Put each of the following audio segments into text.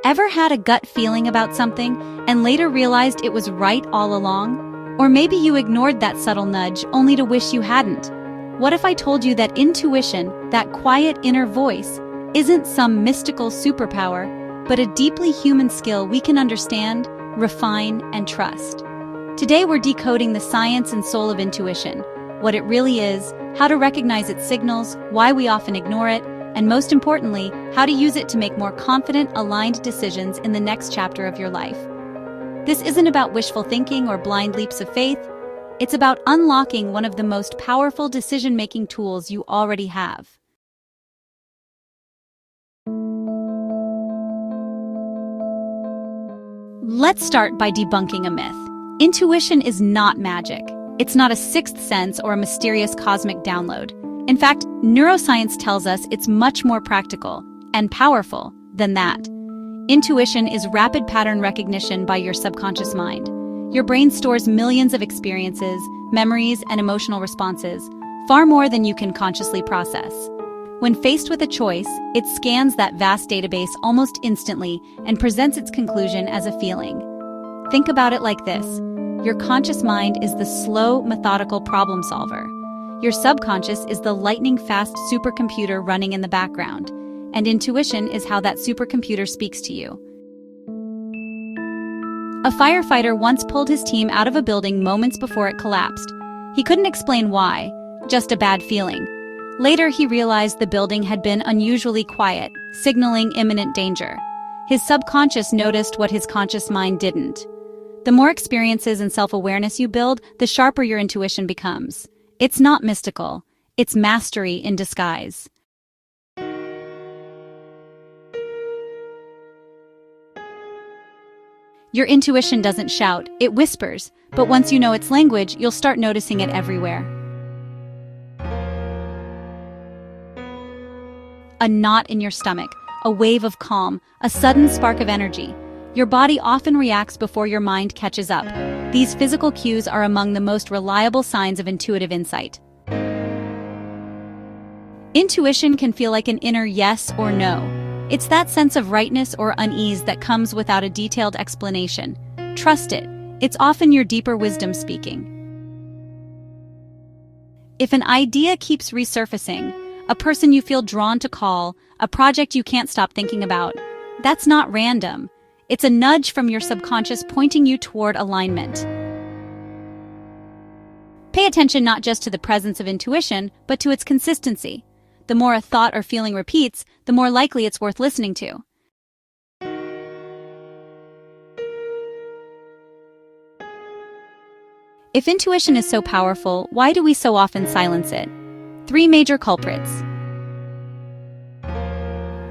Ever had a gut feeling about something and later realized it was right all along? Or maybe you ignored that subtle nudge only to wish you hadn't. What if I told you that intuition, that quiet inner voice, isn't some mystical superpower, but a deeply human skill we can understand, refine, and trust? Today we're decoding the science and soul of intuition, what it really is, how to recognize its signals, why we often ignore it, and most importantly, how to use it to make more confident, aligned decisions in the next chapter of your life. This isn't about wishful thinking or blind leaps of faith. It's about unlocking one of the most powerful decision-making tools you already have. Let's start by debunking a myth. Intuition is not magic. It's not a sixth sense or a mysterious cosmic download. In fact, neuroscience tells us it's much more practical and powerful than that. Intuition is rapid pattern recognition by your subconscious mind. Your brain stores millions of experiences, memories, and emotional responses, far more than you can consciously process. When faced with a choice, it scans that vast database almost instantly and presents its conclusion as a feeling. Think about it like this. Your conscious mind is the slow, methodical problem solver. Your subconscious is the lightning-fast supercomputer running in the background, and intuition is how that supercomputer speaks to you. A firefighter once pulled his team out of a building moments before it collapsed. He couldn't explain why, just a bad feeling. Later, he realized the building had been unusually quiet, signaling imminent danger. His subconscious noticed what his conscious mind didn't. The more experiences and self-awareness you build, the sharper your intuition becomes. It's not mystical. It's mastery in disguise. Your intuition doesn't shout, it whispers, but once you know its language, you'll start noticing it everywhere. A knot in your stomach, a wave of calm, a sudden spark of energy. Your body often reacts before your mind catches up. These physical cues are among the most reliable signs of intuitive insight. Intuition can feel like an inner yes or no. It's that sense of rightness or unease that comes without a detailed explanation. Trust it. It's often your deeper wisdom speaking. If an idea keeps resurfacing, a person you feel drawn to call, a project you can't stop thinking about, that's not random. It's a nudge from your subconscious pointing you toward alignment. Pay attention not just to the presence of intuition, but to its consistency. The more a thought or feeling repeats, the more likely it's worth listening to. If intuition is so powerful, why do we so often silence it? 3 major culprits.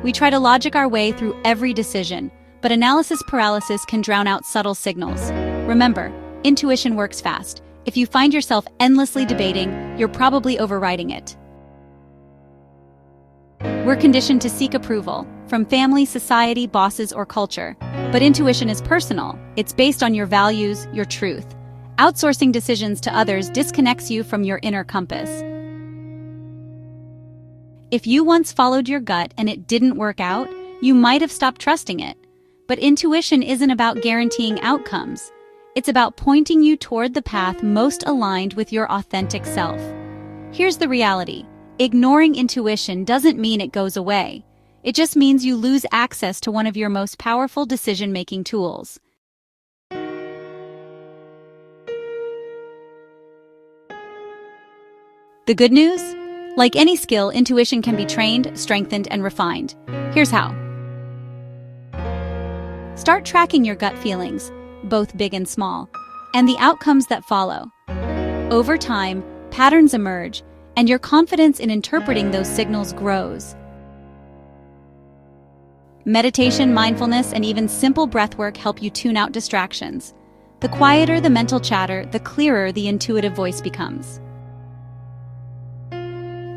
We try to logic our way through every decision, but analysis paralysis can drown out subtle signals. Remember, intuition works fast. If you find yourself endlessly debating, you're probably overriding it. We're conditioned to seek approval, from family, society, bosses, or culture. But intuition is personal. It's based on your values, your truth. Outsourcing decisions to others disconnects you from your inner compass. If you once followed your gut and it didn't work out, you might have stopped trusting it. But intuition isn't about guaranteeing outcomes. It's about pointing you toward the path most aligned with your authentic self. Here's the reality. Ignoring intuition doesn't mean it goes away. It just means you lose access to one of your most powerful decision-making tools. The good news? Like any skill, intuition can be trained, strengthened, and refined. Here's how. Start tracking your gut feelings, both big and small, and the outcomes that follow. Over time, patterns emerge, and your confidence in interpreting those signals grows. Meditation, mindfulness, and even simple breathwork help you tune out distractions. The quieter the mental chatter, the clearer the intuitive voice becomes.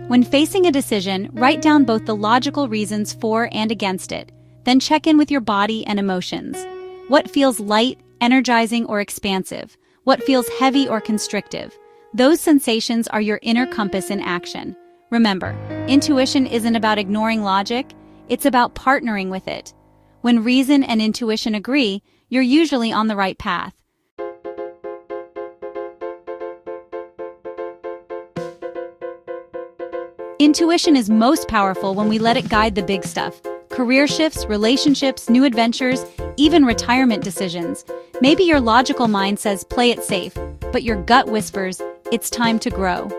When facing a decision, write down both the logical reasons for and against it, then check in with your body and emotions. What feels light, energizing, or expansive? What feels heavy or constrictive? Those sensations are your inner compass in action. Remember, intuition isn't about ignoring logic, it's about partnering with it. When reason and intuition agree, you're usually on the right path. Intuition is most powerful when we let it guide the big stuff. Career shifts, relationships, new adventures, even retirement decisions. Maybe your logical mind says play it safe, but your gut whispers, it's time to grow.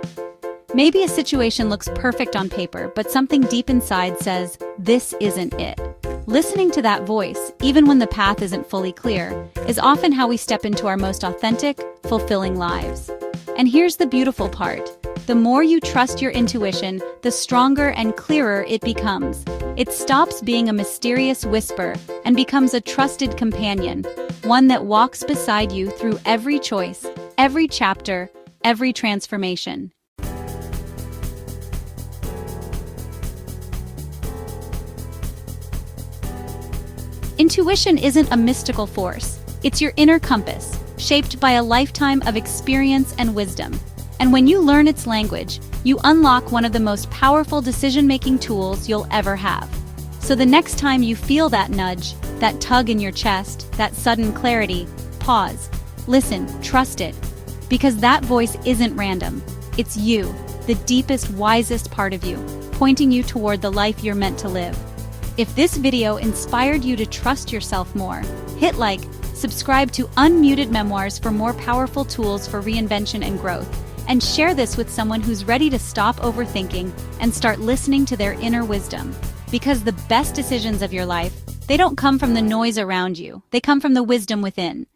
Maybe a situation looks perfect on paper, but something deep inside says, this isn't it. Listening to that voice, even when the path isn't fully clear, is often how we step into our most authentic, fulfilling lives. And here's the beautiful part. The more you trust your intuition, the stronger and clearer it becomes. It stops being a mysterious whisper and becomes a trusted companion, one that walks beside you through every choice, every chapter, every transformation. Intuition isn't a mystical force. It's your inner compass, shaped by a lifetime of experience and wisdom. And when you learn its language, you unlock one of the most powerful decision-making tools you'll ever have. So the next time you feel that nudge, that tug in your chest, that sudden clarity, pause, listen, trust it. Because that voice isn't random. It's you, the deepest, wisest part of you, pointing you toward the life you're meant to live. If this video inspired you to trust yourself more, hit like, subscribe to Unmuted Memoirs for more powerful tools for reinvention and growth, and share this with someone who's ready to stop overthinking and start listening to their inner wisdom. Because the best decisions of your life, they don't come from the noise around you, they come from the wisdom within.